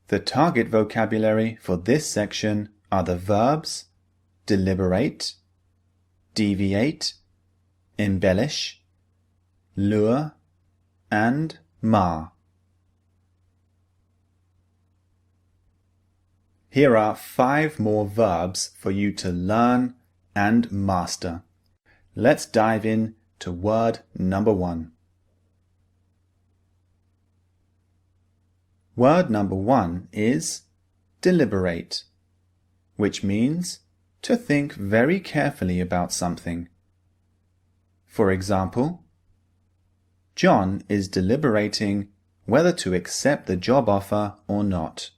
The target vocabulary for this section are the verbs deliberate, deviate, embellish, lure, and mar. Here are 5 more verbs for you to learn and master. Let's dive in to word number 1. Word number 1 is deliberate, which means to think very carefully about something. For example, John is deliberating whether to accept the job offer or not.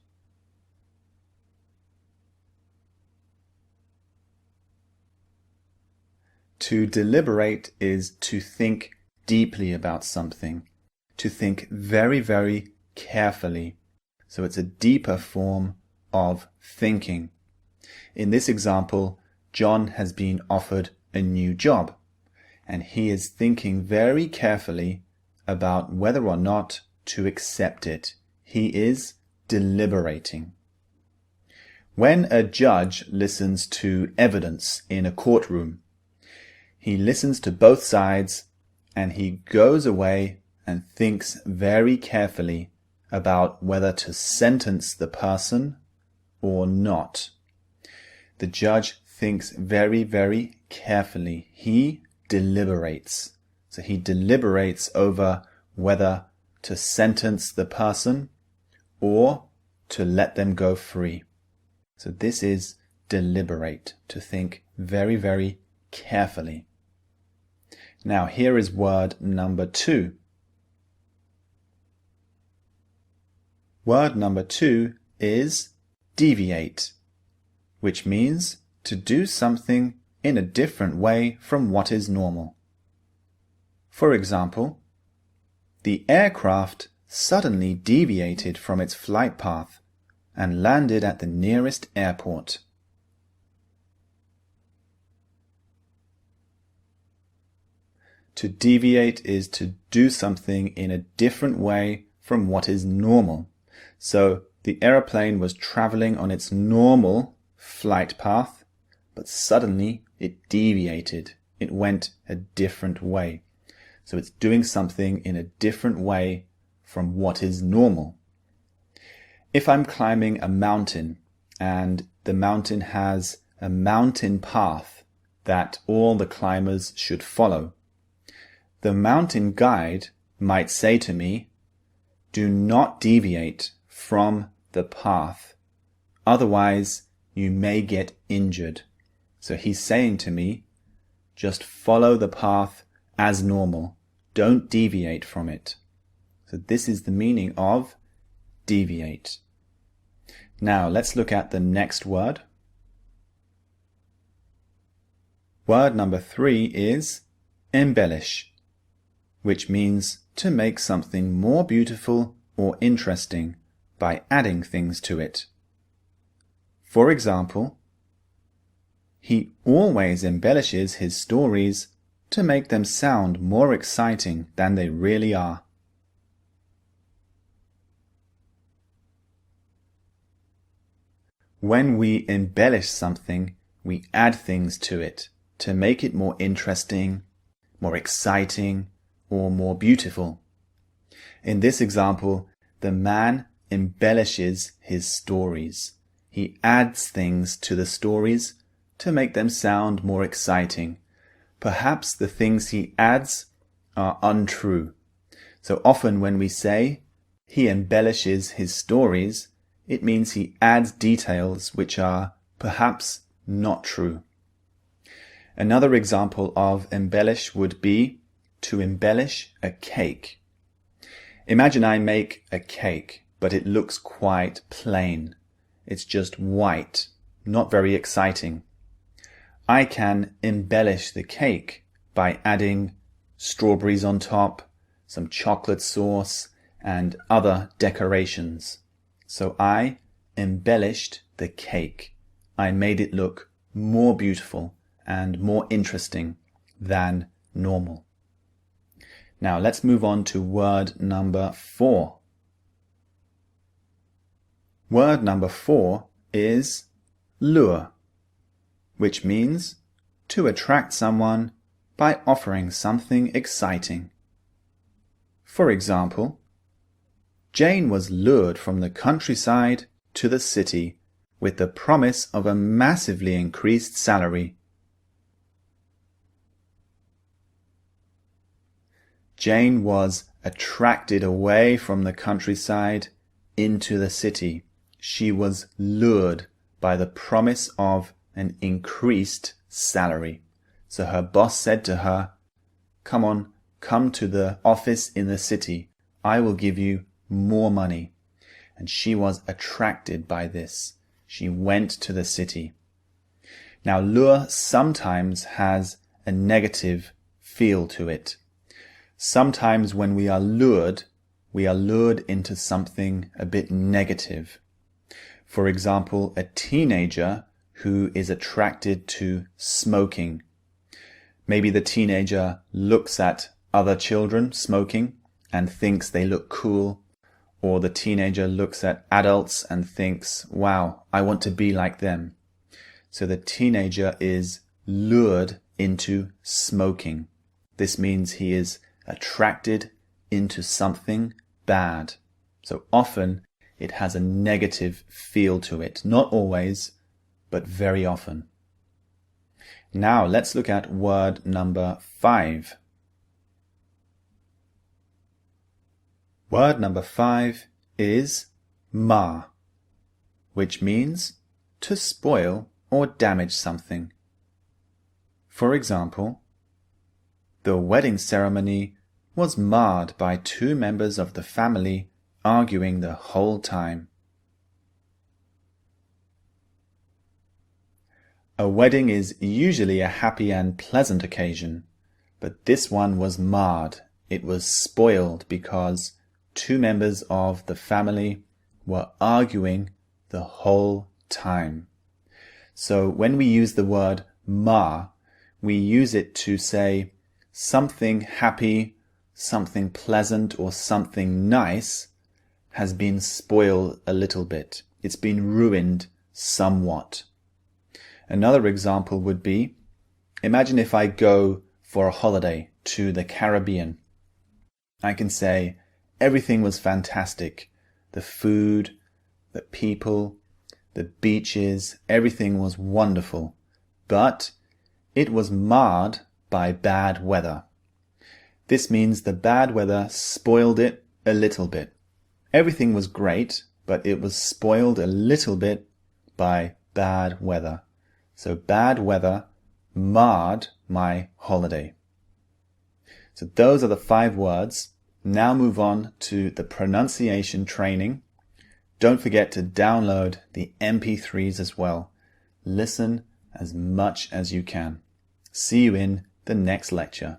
To deliberate is to think deeply about something, to think very, very carefully. So it's a deeper form of thinking. In this example, John has been offered a new job, and he is thinking very carefully about whether or not to accept it. He is deliberating. When a judge listens to evidence in a courtroom, he listens to both sides and he goes away and thinks very carefully about whether to sentence the person or not. The judge thinks very, very carefully. He deliberates. So he deliberates over whether to sentence the person or to let them go free. So this is deliberate, to think very, very carefully. Now here is word number 2. Word number 2 is deviate, which means to do something in a different way from what is normal. For example, the aircraft suddenly deviated from its flight path and landed at the nearest airport. To deviate is to do something in a different way from what is normal. So the aeroplane was traveling on its normal flight path, but suddenly it deviated. It went a different way. So it's doing something in a different way from what is normal. If I'm climbing a mountain and the mountain has a mountain path that all the climbers should follow, the mountain guide might say to me, "Do not deviate from the path, otherwise you may get injured." So he's saying to me, just follow the path as normal. Don't deviate from it. So this is the meaning of deviate. Now let's look at the next word. Word number 3 is embellish, which means to make something more beautiful or interesting by adding things to it. For example, he always embellishes his stories to make them sound more exciting than they really are. When we embellish something, we add things to it to make it more interesting, more exciting, or more beautiful. In this example, the man embellishes his stories. He adds things to the stories to make them sound more exciting. Perhaps the things he adds are untrue. So often when we say he embellishes his stories, it means he adds details which are perhaps not true. Another example of embellish would be to embellish a cake. Imagine I make a cake, but it looks quite plain. It's just white, not very exciting. I can embellish the cake by adding strawberries on top, some chocolate sauce, and other decorations. So I embellished the cake. I made it look more beautiful and more interesting than normal. Now let's move on to word number 4. Word number 4 is lure, which means to attract someone by offering something exciting. For example, Jane was lured from the countryside to the city with the promise of a massively increased salary. Jane was attracted away from the countryside into the city. She was lured by the promise of an increased salary. So her boss said to her, "Come on, come to the office in the city. I will give you more money." And she was attracted by this. She went to the city. Now, lure sometimes has a negative feel to it. Sometimes when we are lured into something a bit negative. For example, a teenager who is attracted to smoking. Maybe the teenager looks at other children smoking and thinks they look cool, or the teenager looks at adults and thinks, wow, I want to be like them. So the teenager is lured into smoking. This means he is attracted into something bad. So often it has a negative feel to it. Not always, but very often. Now let's look at word number 5. Word number 5 is mar, which means to spoil or damage something. For example, the wedding ceremony was marred by 2 members of the family arguing the whole time. A wedding is usually a happy and pleasant occasion, but this one was marred. It was spoiled because 2 members of the family were arguing the whole time. So when we use the word mar, we use it to say something happy, something pleasant, or something nice has been spoiled a little bit. It's been ruined somewhat. Another example would be, imagine if I go for a holiday to the Caribbean. I can say everything was fantastic. The food, the people, the beaches, everything was wonderful. But it was marred by bad weather. This means the bad weather spoiled it a little bit. Everything was great, but it was spoiled a little bit by bad weather. So bad weather marred my holiday. So those are the 5 words. Now move on to the pronunciation training. Don't forget to download the MP3s as well. Listen as much as you can. See you in the next lecture.